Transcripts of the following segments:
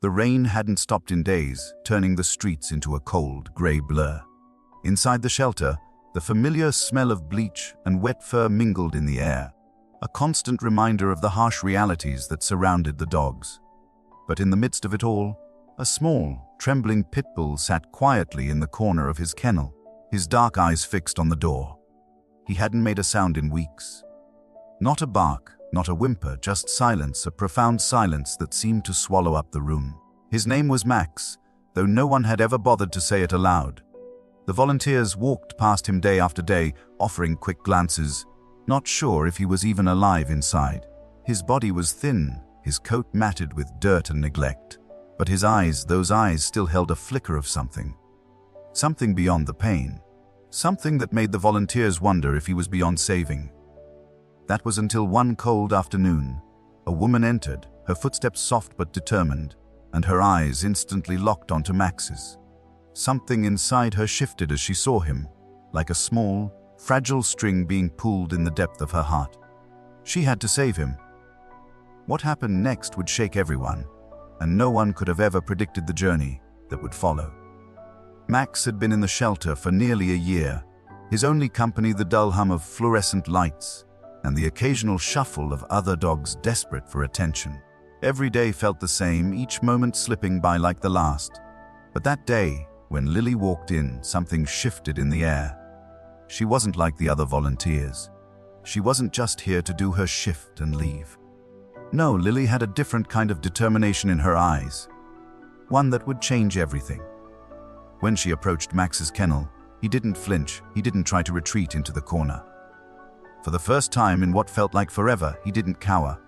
The rain hadn't stopped in days, turning the streets into a cold, gray blur. Inside the shelter, the familiar smell of bleach and wet fur mingled in the air, a constant reminder of the harsh realities that surrounded the dogs. But in the midst of it all, a small, trembling pit bull sat quietly in the corner of his kennel, his dark eyes fixed on the door. He hadn't made a sound in weeks. Not a bark, not a whimper, just silence, a profound silence that seemed to swallow up the room. His name was Max, though no one had ever bothered to say it aloud. The volunteers walked past him day after day, offering quick glances, not sure if he was even alive inside. His body was thin, his coat matted with dirt and neglect. But his eyes, those eyes still held a flicker of something. Something beyond the pain. Something that made the volunteers wonder if he was beyond saving. That was until one cold afternoon. A woman entered, her footsteps soft but determined, and her eyes instantly locked onto Max's. Something inside her shifted as she saw him, like a small, fragile string being pulled in the depth of her heart. She had to save him. What happened next would shake everyone, and no one could have ever predicted the journey that would follow. Max had been in the shelter for nearly a year, his only company the dull hum of fluorescent lights and the occasional shuffle of other dogs desperate for attention. Every day felt the same, each moment slipping by like the last. But that day, when Lily walked in, something shifted in the air. She wasn't like the other volunteers. She wasn't just here to do her shift and leave. No, Lily had a different kind of determination in her eyes, one that would change everything. When she approached Max's kennel, he didn't flinch, he didn't try to retreat into the corner. For the first time in what felt like forever, he didn't cower.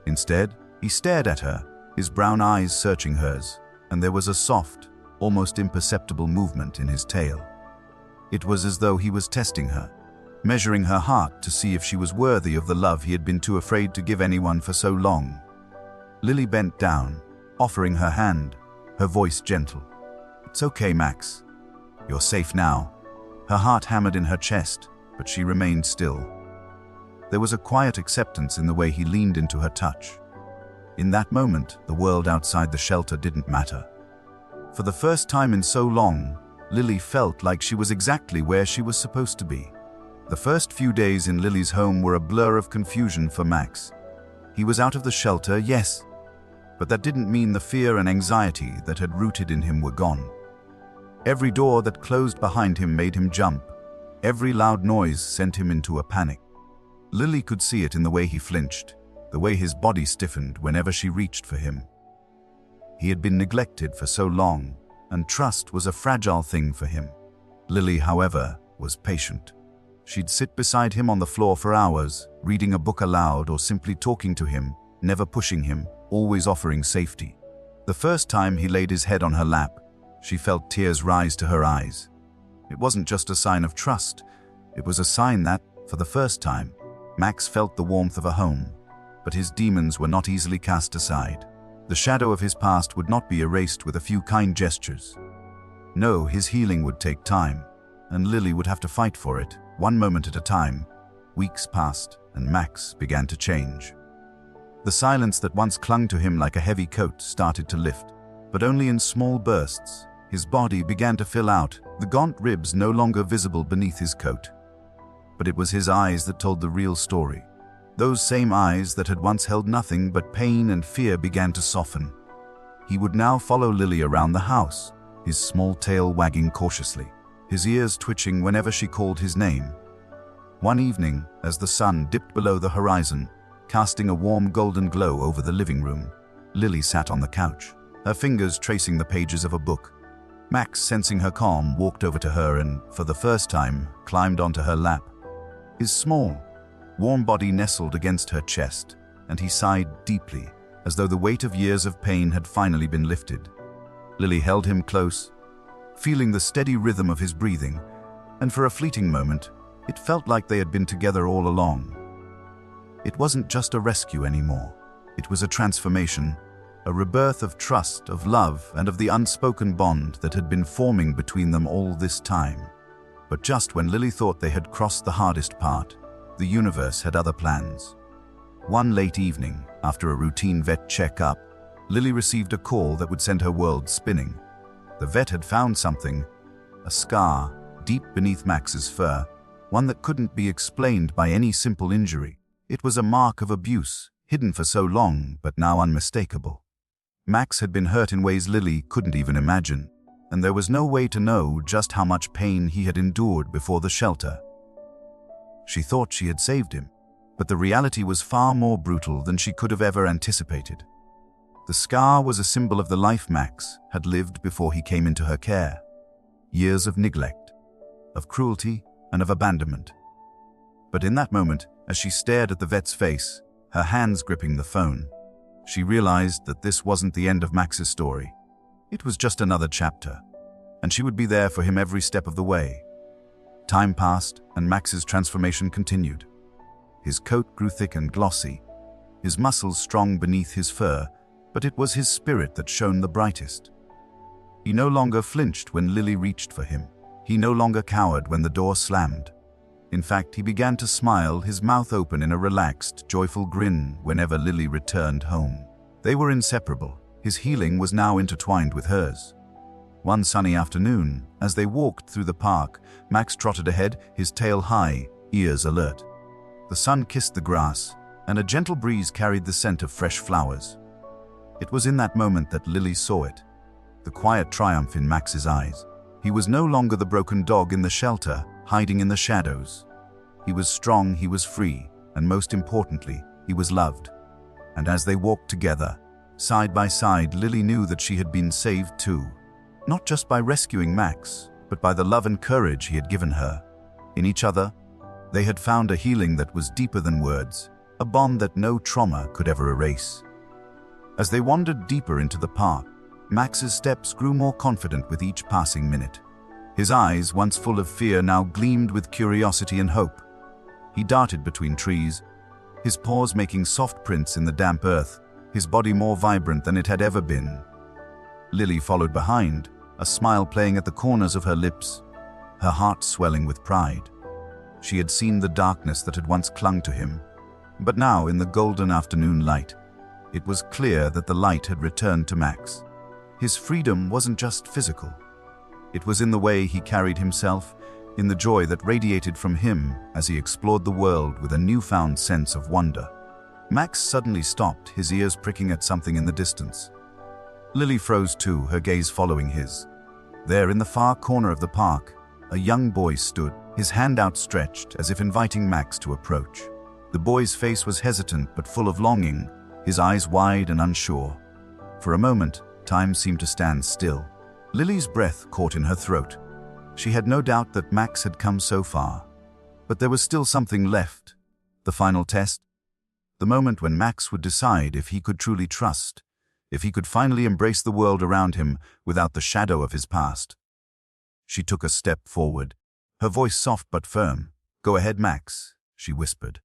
Instead, he stared at her, his brown eyes searching hers, and there was a soft, almost imperceptible movement in his tail. It was as though he was testing her, measuring her heart to see if she was worthy of the love he had been too afraid to give anyone for so long. Lily bent down, offering her hand, her voice gentle. "It's okay, Max. You're safe now." Her heart hammered in her chest, but she remained still. There was a quiet acceptance in the way he leaned into her touch. In that moment, the world outside the shelter didn't matter. For the first time in so long, Lily felt like she was exactly where she was supposed to be. The first few days in Lily's home were a blur of confusion for Max. He was out of the shelter, yes, but that didn't mean the fear and anxiety that had rooted in him were gone. Every door that closed behind him made him jump. Every loud noise sent him into a panic. Lily could see it in the way he flinched, the way his body stiffened whenever she reached for him. He had been neglected for so long, and trust was a fragile thing for him. Lily, however, was patient. She'd sit beside him on the floor for hours, reading a book aloud or simply talking to him, never pushing him, always offering safety. The first time he laid his head on her lap, she felt tears rise to her eyes. It wasn't just a sign of trust, it was a sign that, for the first time, Max felt the warmth of a home, but his demons were not easily cast aside. The shadow of his past would not be erased with a few kind gestures. No, his healing would take time, and Lily would have to fight for it, one moment at a time. Weeks passed, and Max began to change. The silence that once clung to him like a heavy coat started to lift, but only in small bursts. His body began to fill out, the gaunt ribs no longer visible beneath his coat. But it was his eyes that told the real story. Those same eyes that had once held nothing but pain and fear began to soften. He would now follow Lily around the house, his small tail wagging cautiously, his ears twitching whenever she called his name. One evening, as the sun dipped below the horizon, casting a warm golden glow over the living room, Lily sat on the couch, her fingers tracing the pages of a book. Max, sensing her calm, walked over to her and, for the first time, climbed onto her lap. His small, warm body nestled against her chest, and he sighed deeply, as though the weight of years of pain had finally been lifted. Lily held him close, feeling the steady rhythm of his breathing, and for a fleeting moment, it felt like they had been together all along. It wasn't just a rescue anymore. It was a transformation, a rebirth of trust, of love, and of the unspoken bond that had been forming between them all this time. But just when Lily thought they had crossed the hardest part, the universe had other plans. One late evening, after a routine vet checkup, Lily received a call that would send her world spinning. The vet had found something, a scar deep beneath Max's fur, one that couldn't be explained by any simple injury. It was a mark of abuse, hidden for so long but now unmistakable. Max had been hurt in ways Lily couldn't even imagine, and there was no way to know just how much pain he had endured before the shelter. She thought she had saved him, but the reality was far more brutal than she could have ever anticipated. The scar was a symbol of the life Max had lived before he came into her care. Years of neglect, of cruelty, and of abandonment. But in that moment, as she stared at the vet's face, her hands gripping the phone, she realized that this wasn't the end of Max's story. It was just another chapter, and she would be there for him every step of the way. Time passed, and Max's transformation continued. His coat grew thick and glossy, his muscles strong beneath his fur, but it was his spirit that shone the brightest. He no longer flinched when Lily reached for him. He no longer cowered when the door slammed. In fact, he began to smile, his mouth open in a relaxed, joyful grin whenever Lily returned home. They were inseparable. His healing was now intertwined with hers. One sunny afternoon, as they walked through the park, Max trotted ahead, his tail high, ears alert. The sun kissed the grass, and a gentle breeze carried the scent of fresh flowers. It was in that moment that Lily saw it, the quiet triumph in Max's eyes. He was no longer the broken dog in the shelter, hiding in the shadows. He was strong, he was free, and most importantly, he was loved. And as they walked together, side by side, Lily knew that she had been saved too. Not just by rescuing Max, but by the love and courage he had given her. In each other, they had found a healing that was deeper than words, a bond that no trauma could ever erase. As they wandered deeper into the park, Max's steps grew more confident with each passing minute. His eyes, once full of fear, now gleamed with curiosity and hope. He darted between trees, his paws making soft prints in the damp earth, his body more vibrant than it had ever been. Lily followed behind, a smile playing at the corners of her lips, her heart swelling with pride. She had seen the darkness that had once clung to him, but now, in the golden afternoon light, it was clear that the light had returned to Max. His freedom wasn't just physical. It was in the way he carried himself, in the joy that radiated from him as he explored the world with a newfound sense of wonder. Max suddenly stopped, his ears pricking at something in the distance. Lily froze too, her gaze following his. There, in the far corner of the park, a young boy stood, his hand outstretched as if inviting Max to approach. The boy's face was hesitant but full of longing, his eyes wide and unsure. For a moment, time seemed to stand still. Lily's breath caught in her throat. She had no doubt that Max had come so far. But there was still something left. The final test. The moment when Max would decide if he could truly trust, if he could finally embrace the world around him without the shadow of his past. She took a step forward, her voice soft but firm. "Go ahead, Max," she whispered.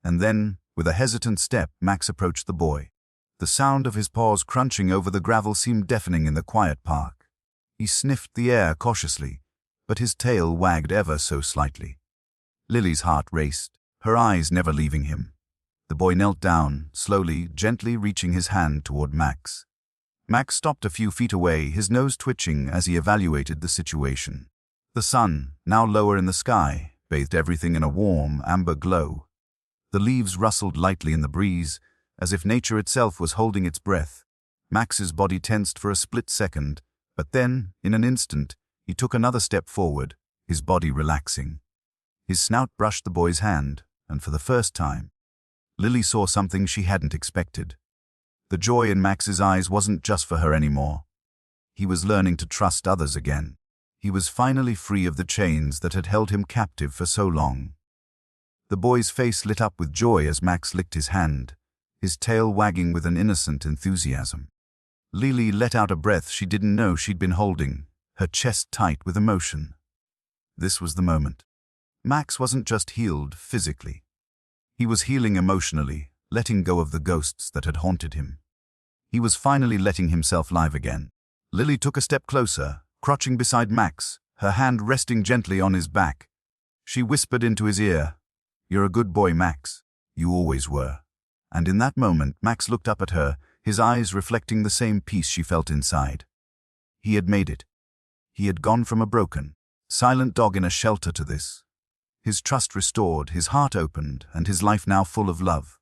And then, with a hesitant step, Max approached the boy. The sound of his paws crunching over the gravel seemed deafening in the quiet park. He sniffed the air cautiously, but his tail wagged ever so slightly. Lily's heart raced, her eyes never leaving him. The boy knelt down, slowly, gently reaching his hand toward Max. Max stopped a few feet away, his nose twitching as he evaluated the situation. The sun, now lower in the sky, bathed everything in a warm, amber glow. The leaves rustled lightly in the breeze, as if nature itself was holding its breath. Max's body tensed for a split second, but then, in an instant, he took another step forward, his body relaxing. His snout brushed the boy's hand, and for the first time, Lily saw something she hadn't expected. The joy in Max's eyes wasn't just for her anymore. He was learning to trust others again. He was finally free of the chains that had held him captive for so long. The boy's face lit up with joy as Max licked his hand, his tail wagging with an innocent enthusiasm. Lily let out a breath she didn't know she'd been holding, her chest tight with emotion. This was the moment. Max wasn't just healed physically. He was healing emotionally, letting go of the ghosts that had haunted him. He was finally letting himself live again. Lily took a step closer, crouching beside Max, her hand resting gently on his back. She whispered into his ear, "You're a good boy, Max. You always were." And in that moment, Max looked up at her, his eyes reflecting the same peace she felt inside. He had made it. He had gone from a broken, silent dog in a shelter to this. His trust restored, his heart opened, and his life now full of love.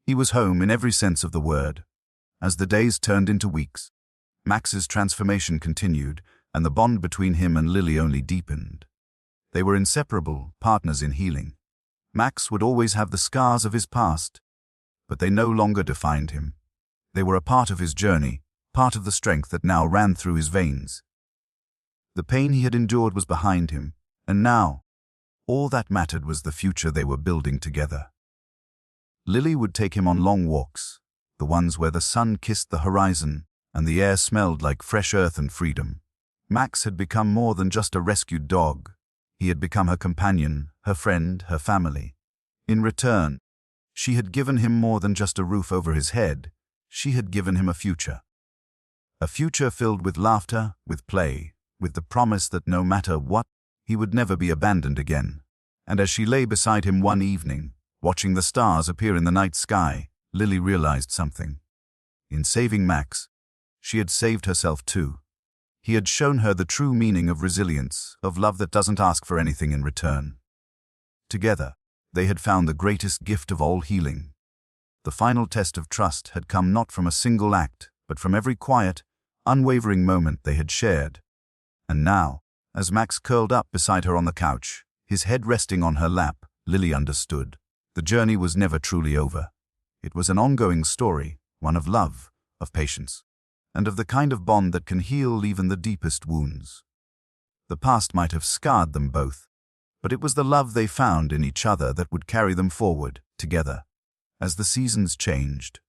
He was home in every sense of the word. As the days turned into weeks, Max's transformation continued, and the bond between him and Lily only deepened. They were inseparable, partners in healing. Max would always have the scars of his past, but they no longer defined him. They were a part of his journey, part of the strength that now ran through his veins. The pain he had endured was behind him, and now, all that mattered was the future they were building together. Lily would take him on long walks, the ones where the sun kissed the horizon and the air smelled like fresh earth and freedom. Max had become more than just a rescued dog. He had become her companion, her friend, her family. In return, she had given him more than just a roof over his head. She had given him a future. A future filled with laughter, with play, with the promise that no matter what, he would never be abandoned again. And as she lay beside him one evening, watching the stars appear in the night sky, Lily realized something. In saving Max, she had saved herself too. He had shown her the true meaning of resilience, of love that doesn't ask for anything in return. Together, they had found the greatest gift of all, healing. The final test of trust had come not from a single act, but from every quiet, unwavering moment they had shared. And now, as Max curled up beside her on the couch, his head resting on her lap, Lily understood. The journey was never truly over. It was an ongoing story, one of love, of patience, and of the kind of bond that can heal even the deepest wounds. The past might have scarred them both, but it was the love they found in each other that would carry them forward, together. As the seasons changed,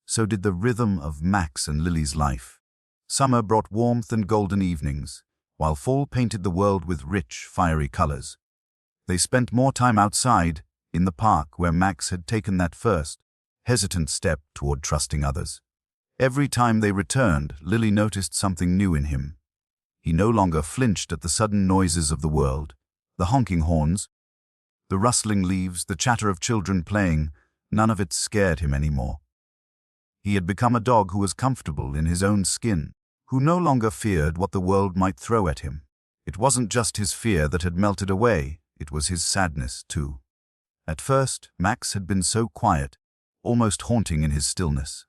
so did the rhythm of Max and Lily's life. Summer brought warmth and golden evenings, while fall painted the world with rich, fiery colors. They spent more time outside, in the park where Max had taken that first, hesitant step toward trusting others. Every time they returned, Lily noticed something new in him. He no longer flinched at the sudden noises of the world, the honking horns, the rustling leaves, the chatter of children playing. None of it scared him anymore. He had become a dog who was comfortable in his own skin, who no longer feared what the world might throw at him. It wasn't just his fear that had melted away, it was his sadness too. At first, Max had been so quiet, almost haunting in his stillness.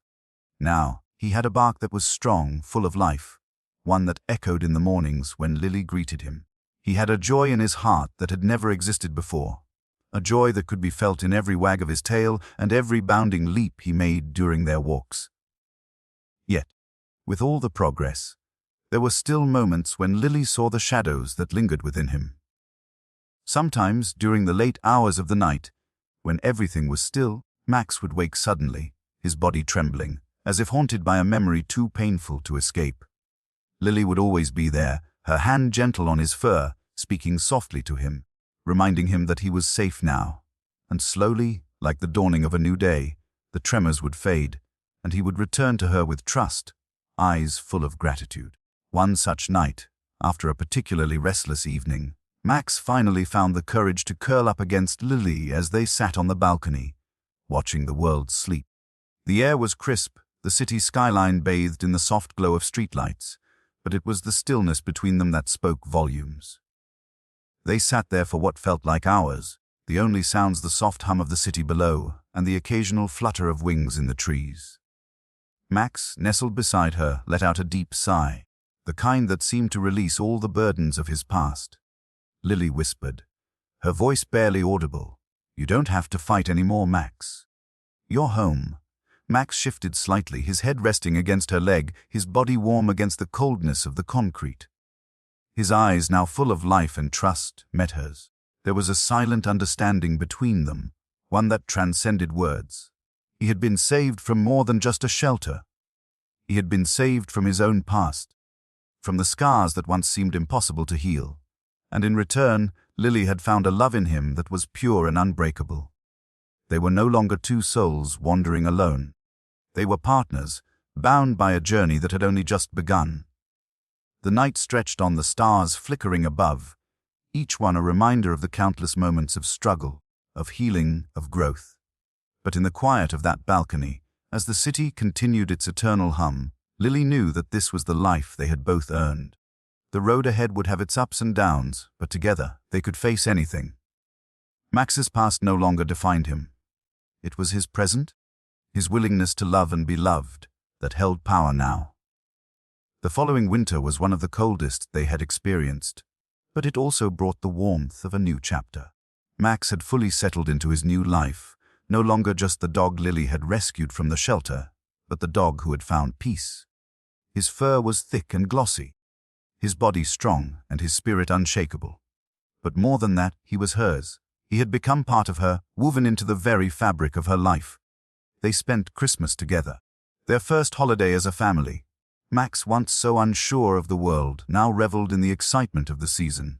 Now, he had a bark that was strong, full of life, one that echoed in the mornings when Lily greeted him. He had a joy in his heart that had never existed before, a joy that could be felt in every wag of his tail and every bounding leap he made during their walks. Yet, with all the progress, there were still moments when Lily saw the shadows that lingered within him. Sometimes, during the late hours of the night, when everything was still, Max would wake suddenly, his body trembling, as if haunted by a memory too painful to escape. Lily would always be there, her hand gentle on his fur, speaking softly to him, reminding him that he was safe now. And slowly, like the dawning of a new day, the tremors would fade, and he would return to her with trust, eyes full of gratitude. One such night, after a particularly restless evening, Max finally found the courage to curl up against Lily as they sat on the balcony, watching the world sleep. The air was crisp, the city skyline bathed in the soft glow of streetlights, but it was the stillness between them that spoke volumes. They sat there for what felt like hours, the only sounds the soft hum of the city below and the occasional flutter of wings in the trees. Max, nestled beside her, let out a deep sigh, the kind that seemed to release all the burdens of his past. Lily whispered, her voice barely audible, "You don't have to fight anymore, Max. You're home." Max shifted slightly, his head resting against her leg, his body warm against the coldness of the concrete. His eyes, now full of life and trust, met hers. There was a silent understanding between them, one that transcended words. He had been saved from more than just a shelter. He had been saved from his own past, from the scars that once seemed impossible to heal. And in return, Lily had found a love in him that was pure and unbreakable. They were no longer two souls wandering alone. They were partners, bound by a journey that had only just begun. The night stretched on, the stars flickering above, each one a reminder of the countless moments of struggle, of healing, of growth. But in the quiet of that balcony, As the city continued its eternal hum, Lily knew that this was the life they had both earned. The road ahead would have its ups and downs, but together they could face anything. Max's past no longer defined him. It was his present, his willingness to love and be loved, that held power now. The following winter was one of the coldest they had experienced, but it also brought the warmth of a new chapter. Max had fully settled into his new life, no longer just the dog Lily had rescued from the shelter, but the dog who had found peace. His fur was thick and glossy, his body strong and his spirit unshakable. But more than that, he was hers. He had become part of her, woven into the very fabric of her life. They spent Christmas together, their first holiday as a family. Max, once so unsure of the world, now reveled in the excitement of the season.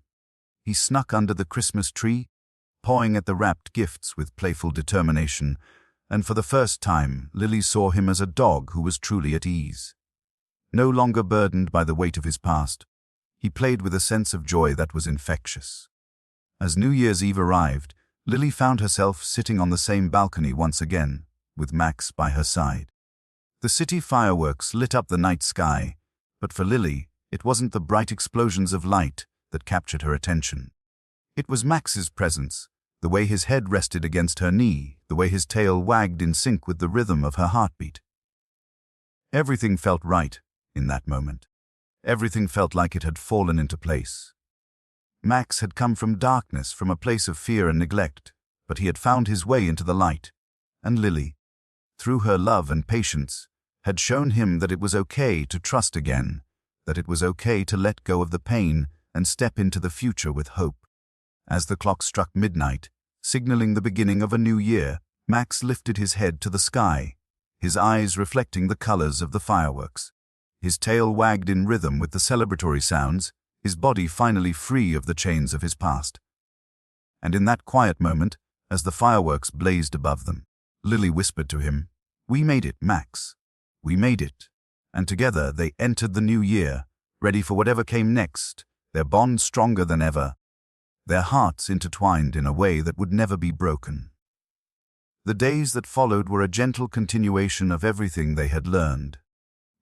He snuck under the Christmas tree, pawing at the wrapped gifts with playful determination, and for the first time, Lily saw him as a dog who was truly at ease. No longer burdened by the weight of his past, he played with a sense of joy that was infectious. As New Year's Eve arrived, Lily found herself sitting on the same balcony once again, with Max by her side. The city fireworks lit up the night sky, but for Lily, it wasn't the bright explosions of light that captured her attention. It was Max's presence, the way his head rested against her knee, the way his tail wagged in sync with the rhythm of her heartbeat. Everything felt right in that moment. Everything felt like it had fallen into place. Max had come from darkness, from a place of fear and neglect, but he had found his way into the light. And Lily, through her love and patience, had shown him that it was okay to trust again, that it was okay to let go of the pain and step into the future with hope. As the clock struck midnight, signaling the beginning of a new year, Max lifted his head to the sky, his eyes reflecting the colors of the fireworks. His tail wagged in rhythm with the celebratory sounds, his body finally free of the chains of his past. And in that quiet moment, as the fireworks blazed above them, Lily whispered to him, "We made it, Max. We made it." And together they entered the new year, ready for whatever came next, their bond stronger than ever, their hearts intertwined in a way that would never be broken. The days that followed were a gentle continuation of everything they had learned.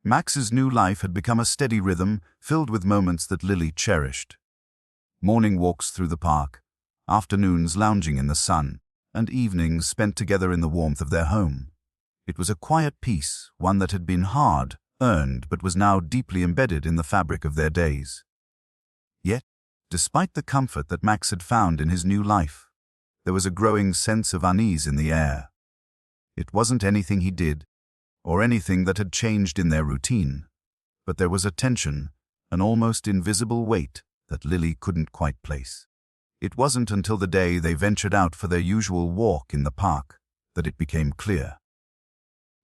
Max's new life had become a steady rhythm, filled with moments that Lily cherished. Morning walks through the park, afternoons lounging in the sun, and evenings spent together in the warmth of their home. It was a quiet peace, one that had been hard, earned, but was now deeply embedded in the fabric of their days. Yet, despite the comfort that Max had found in his new life, there was a growing sense of unease in the air. It wasn't anything he did, or anything that had changed in their routine, but there was a tension, an almost invisible weight that Lily couldn't quite place. It wasn't until the day they ventured out for their usual walk in the park that it became clear.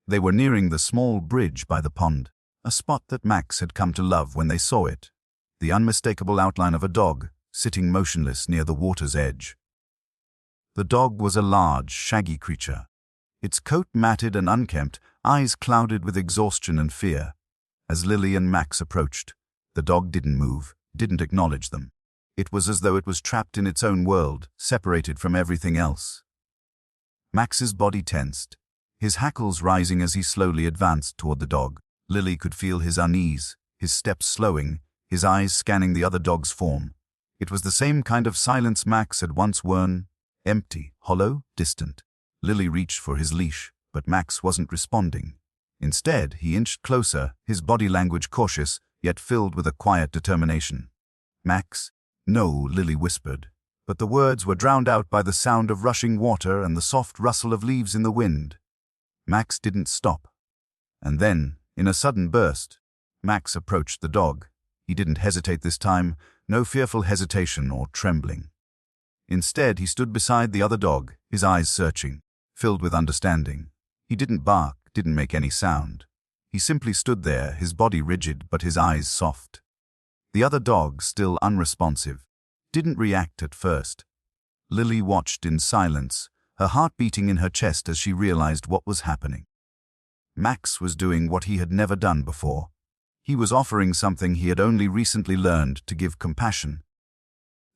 They were nearing the small bridge by the pond, a spot that Max had come to love when they saw it, the unmistakable outline of a dog sitting motionless near the water's edge. The dog was a large, shaggy creature, its coat matted and unkempt, eyes clouded with exhaustion and fear. As Lily and Max approached, the dog didn't move, didn't acknowledge them. It was as though it was trapped in its own world, separated from everything else. Max's body tensed, his hackles rising as he slowly advanced toward the dog. Lily could feel his unease, his steps slowing, his eyes scanning the other dog's form. It was the same kind of silence Max had once worn, empty, hollow, distant. Lily reached for his leash, but Max wasn't responding. Instead, he inched closer, his body language cautious, yet filled with a quiet determination. "Max?" "No," Lily whispered, but the words were drowned out by the sound of rushing water and the soft rustle of leaves in the wind. Max didn't stop. And then, in a sudden burst, Max approached the dog. He didn't hesitate this time, no fearful hesitation or trembling. Instead, he stood beside the other dog, his eyes searching, filled with understanding. He didn't bark, didn't make any sound. He simply stood there, his body rigid but his eyes soft. The other dog, still unresponsive, didn't react at first. Lily watched in silence, her heart beating in her chest as she realized what was happening. Max was doing what he had never done before. He was offering something he had only recently learned to give: compassion.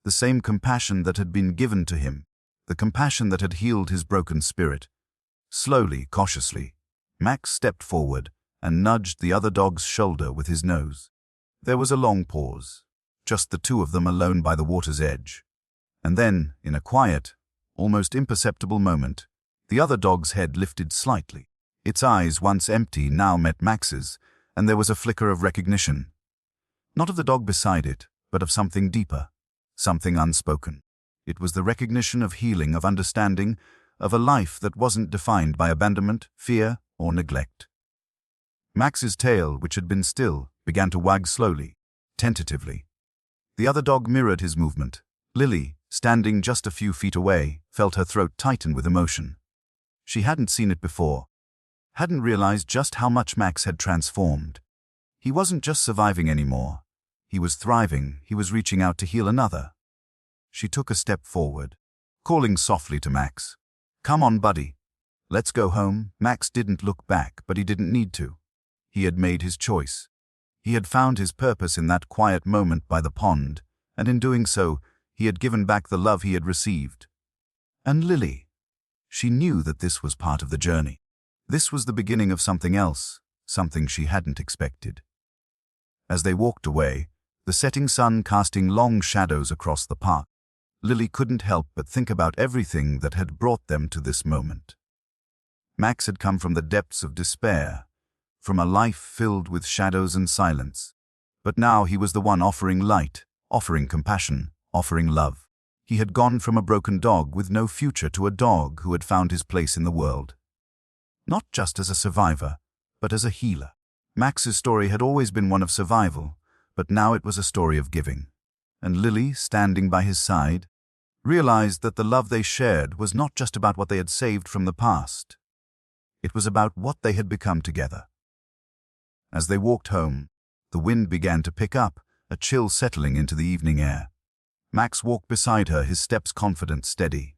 The same compassion that had been given to him, the compassion that had healed his broken spirit. Slowly, cautiously, Max stepped forward and nudged the other dog's shoulder with his nose. There was a long pause, just the two of them alone by the water's edge. And then, in a quiet, almost imperceptible moment, the other dog's head lifted slightly. Its eyes, once empty, now met Max's, and there was a flicker of recognition. Not of the dog beside it, but of something deeper, something unspoken. It was the recognition of healing, of understanding, of a life that wasn't defined by abandonment, fear, or neglect. Max's tail, which had been still, began to wag slowly, tentatively. The other dog mirrored his movement. Lily, standing just a few feet away, felt her throat tighten with emotion. She hadn't seen it before, hadn't realized just how much Max had transformed. He wasn't just surviving anymore. He was thriving. He was reaching out to heal another. She took a step forward, calling softly to Max. "Come on, buddy. Let's go home." Max didn't look back, but he didn't need to. He had made his choice. He had found his purpose in that quiet moment by the pond, and in doing so, he had given back the love he had received. And Lily, she knew that this was part of the journey. This was the beginning of something else, something she hadn't expected. As they walked away, the setting sun casting long shadows across the park, Lily couldn't help but think about everything that had brought them to this moment. Max had come from the depths of despair, from a life filled with shadows and silence. But now he was the one offering light, offering compassion, offering love. He had gone from a broken dog with no future to a dog who had found his place in the world. Not just as a survivor, but as a healer. Max's story had always been one of survival, but now it was a story of giving. And Lily, standing by his side, realized that the love they shared was not just about what they had saved from the past. It was about what they had become together. As they walked home, the wind began to pick up, a chill settling into the evening air. Max walked beside her, his steps confident, steady.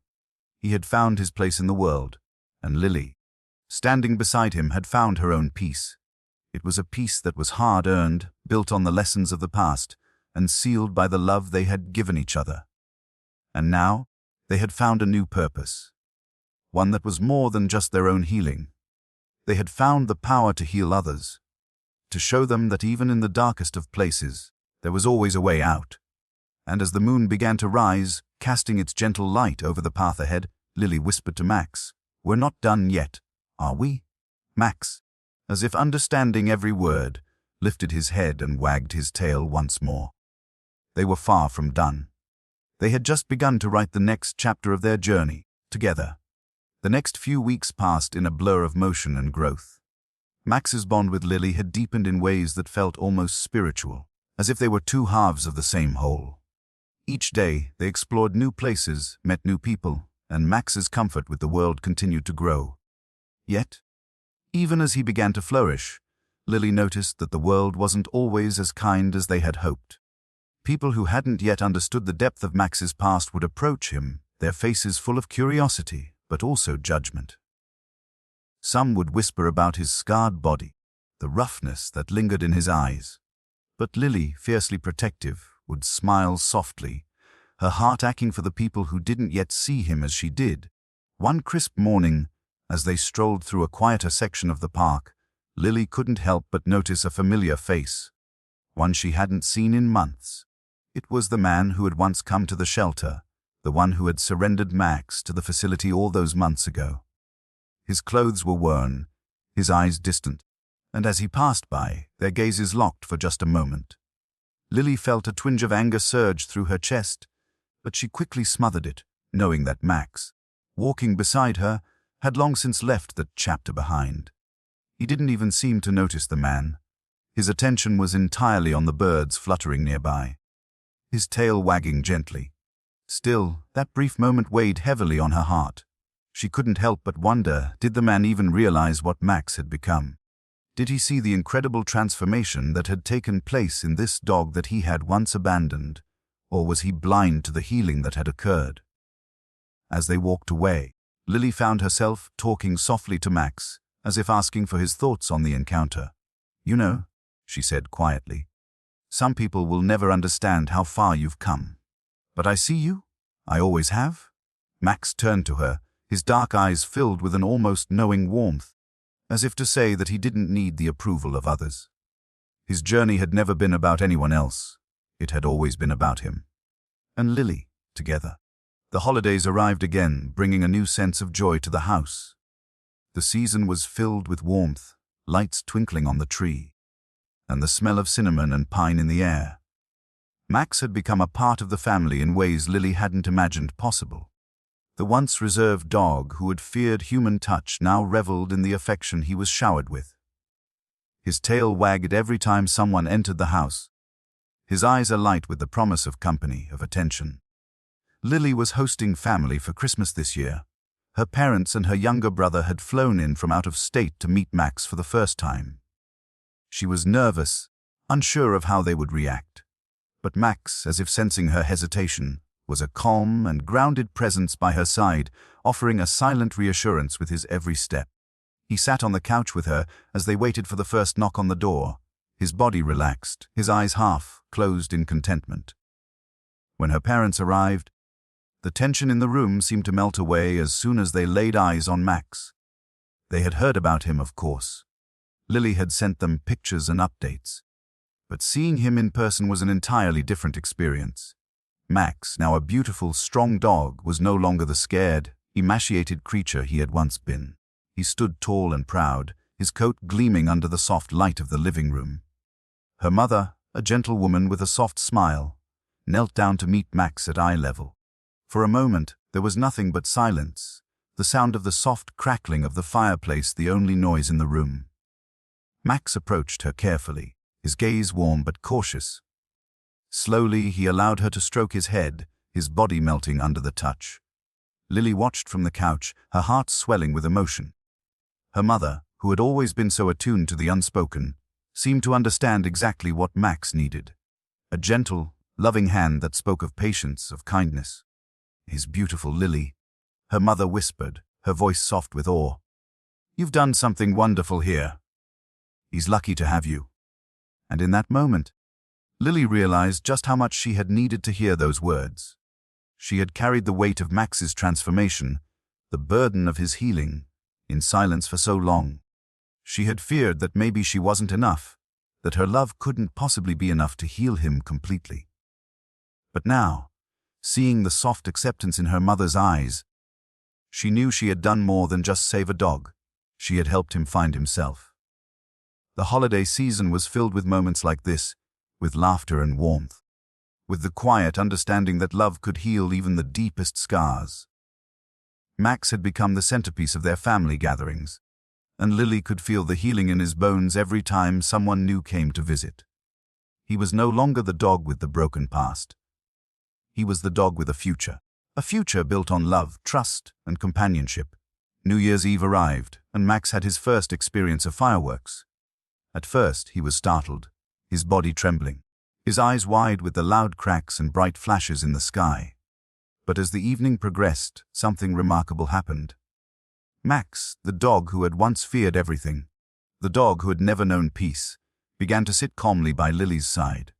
He had found his place in the world, and Lily, standing beside him, had found her own peace. It was a peace that was hard-earned, built on the lessons of the past, and sealed by the love they had given each other. And now, they had found a new purpose, one that was more than just their own healing. They had found the power to heal others, to show them that even in the darkest of places, there was always a way out. And as the moon began to rise, casting its gentle light over the path ahead, Lily whispered to Max, "We're not done yet, are we?" Max, as if understanding every word, lifted his head and wagged his tail once more. They were far from done. They had just begun to write the next chapter of their journey, together. The next few weeks passed in a blur of motion and growth. Max's bond with Lily had deepened in ways that felt almost spiritual, as if they were two halves of the same whole. Each day, they explored new places, met new people, and Max's comfort with the world continued to grow. Yet, even as he began to flourish, Lily noticed that the world wasn't always as kind as they had hoped. People who hadn't yet understood the depth of Max's past would approach him, their faces full of curiosity, but also judgment. Some would whisper about his scarred body, the roughness that lingered in his eyes. But Lily, fiercely protective, would smile softly, her heart aching for the people who didn't yet see him as she did. One crisp morning, as they strolled through a quieter section of the park, Lily couldn't help but notice a familiar face, one she hadn't seen in months. It was the man who had once come to the shelter, the one who had surrendered Max to the facility all those months ago. His clothes were worn, his eyes distant, and as he passed by, their gazes locked for just a moment. Lily felt a twinge of anger surge through her chest, but she quickly smothered it, knowing that Max, walking beside her, had long since left that chapter behind. He didn't even seem to notice the man. His attention was entirely on the birds fluttering nearby, his tail wagging gently. Still, that brief moment weighed heavily on her heart. She couldn't help but wonder, did the man even realize what Max had become? Did he see the incredible transformation that had taken place in this dog that he had once abandoned, or was he blind to the healing that had occurred? As they walked away, Lily found herself talking softly to Max, as if asking for his thoughts on the encounter. "You know," she said quietly, "some people will never understand how far you've come. But I see you. I always have." Max turned to her, his dark eyes filled with an almost knowing warmth. as if to say that he didn't need the approval of others. His journey had never been about anyone else. It had always been about him and Lily, together. The holidays arrived again, bringing a new sense of joy to the house. The season was filled with warmth, lights twinkling on the tree, and the smell of cinnamon and pine in the air. Max had become a part of the family in ways Lily hadn't imagined possible. The once reserved dog who had feared human touch now reveled in the affection he was showered with. His tail wagged every time someone entered the house, his eyes alight with the promise of company, of attention. Lily was hosting family for Christmas this year. Her parents and her younger brother had flown in from out of state to meet Max for the first time. She was nervous, unsure of how they would react. But Max, as if sensing her hesitation, was a calm and grounded presence by her side, offering a silent reassurance with his every step. He sat on the couch with her as they waited for the first knock on the door, his body relaxed, his eyes half closed in contentment. When her parents arrived, the tension in the room seemed to melt away as soon as they laid eyes on Max. They had heard about him, of course. Lily had sent them pictures and updates. But seeing him in person was an entirely different experience. Max, now a beautiful, strong dog, was no longer the scared, emaciated creature he had once been. He stood tall and proud, his coat gleaming under the soft light of the living room. Her mother, a gentle woman with a soft smile, knelt down to meet Max at eye level. For a moment, there was nothing but silence, the sound of the soft crackling of the fireplace the only noise in the room. Max approached her carefully, his gaze warm but cautious. Slowly, he allowed her to stroke his head, his body melting under the touch. Lily watched from the couch, her heart swelling with emotion. Her mother, who had always been so attuned to the unspoken, seemed to understand exactly what Max needed. A gentle, loving hand that spoke of patience, of kindness. His beautiful Lily, her mother whispered, her voice soft with awe. "You've done something wonderful here. He's lucky to have you." And in that moment, Lily realized just how much she had needed to hear those words. She had carried the weight of Max's transformation, the burden of his healing, in silence for so long. She had feared that maybe she wasn't enough, that her love couldn't possibly be enough to heal him completely. But now, seeing the soft acceptance in her mother's eyes, she knew she had done more than just save a dog. She had helped him find himself. The holiday season was filled with moments like this, with laughter and warmth, with the quiet understanding that love could heal even the deepest scars. Max had become the centerpiece of their family gatherings, and Lily could feel the healing in his bones every time someone new came to visit. He was no longer the dog with the broken past. He was the dog with a future built on love, trust, and companionship. New Year's Eve arrived, and Max had his first experience of fireworks. At first, he was startled, his body trembling, his eyes wide with the loud cracks and bright flashes in the sky. But as the evening progressed, something remarkable happened. Max, the dog who had once feared everything, the dog who had never known peace, began to sit calmly by Lily's side.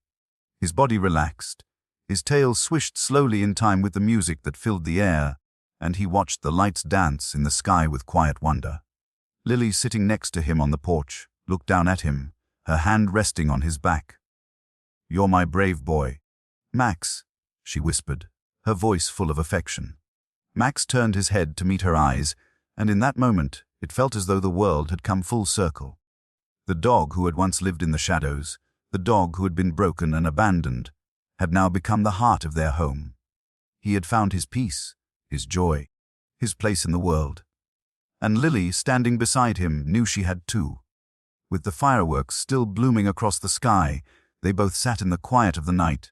His body relaxed, his tail swished slowly in time with the music that filled the air, and he watched the lights dance in the sky with quiet wonder. Lily, sitting next to him on the porch, looked down at him, her hand resting on his back. "You're my brave boy, Max," she whispered, her voice full of affection. Max turned his head to meet her eyes, and in that moment, it felt as though the world had come full circle. The dog who had once lived in the shadows, the dog who had been broken and abandoned, had now become the heart of their home. He had found his peace, his joy, his place in the world. And Lily, standing beside him, knew she had too. With the fireworks still blooming across the sky, they both sat in the quiet of the night,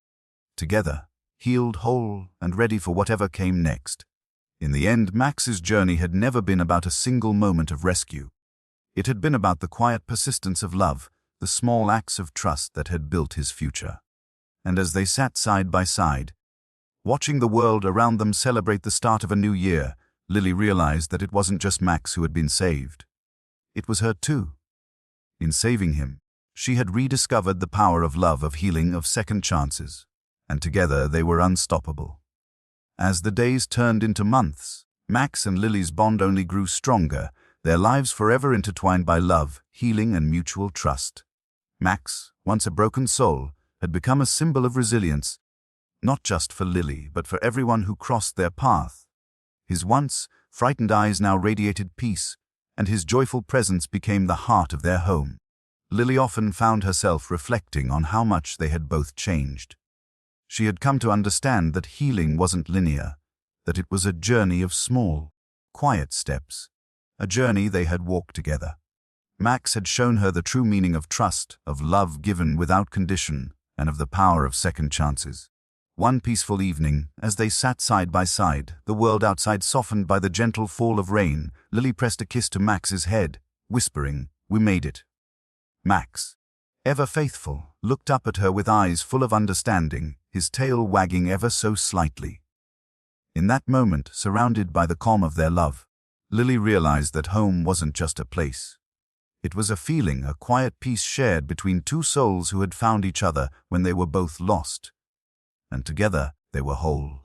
together, healed, whole, and ready for whatever came next. In the end, Max's journey had never been about a single moment of rescue. It had been about the quiet persistence of love, the small acts of trust that had built his future. And as they sat side by side, watching the world around them celebrate the start of a new year, Lily realized that it wasn't just Max who had been saved. It was her too. In saving him, she had rediscovered the power of love, of healing, of second chances, and together they were unstoppable. As the days turned into months, Max and Lily's bond only grew stronger, their lives forever intertwined by love, healing, and mutual trust. Max, once a broken soul, had become a symbol of resilience, not just for Lily, but for everyone who crossed their path. His once frightened eyes now radiated peace, and his joyful presence became the heart of their home. Lily often found herself reflecting on how much they had both changed. She had come to understand that healing wasn't linear, that it was a journey of small, quiet steps, a journey they had walked together. Max had shown her the true meaning of trust, of love given without condition, and of the power of second chances. One peaceful evening, as they sat side by side, the world outside softened by the gentle fall of rain, Lily pressed a kiss to Max's head, whispering, "We made it." Max, ever faithful, looked up at her with eyes full of understanding, his tail wagging ever so slightly. In that moment, surrounded by the calm of their love, Lily realized that home wasn't just a place. It was a feeling, a quiet peace shared between two souls who had found each other when they were both lost. And together they were whole.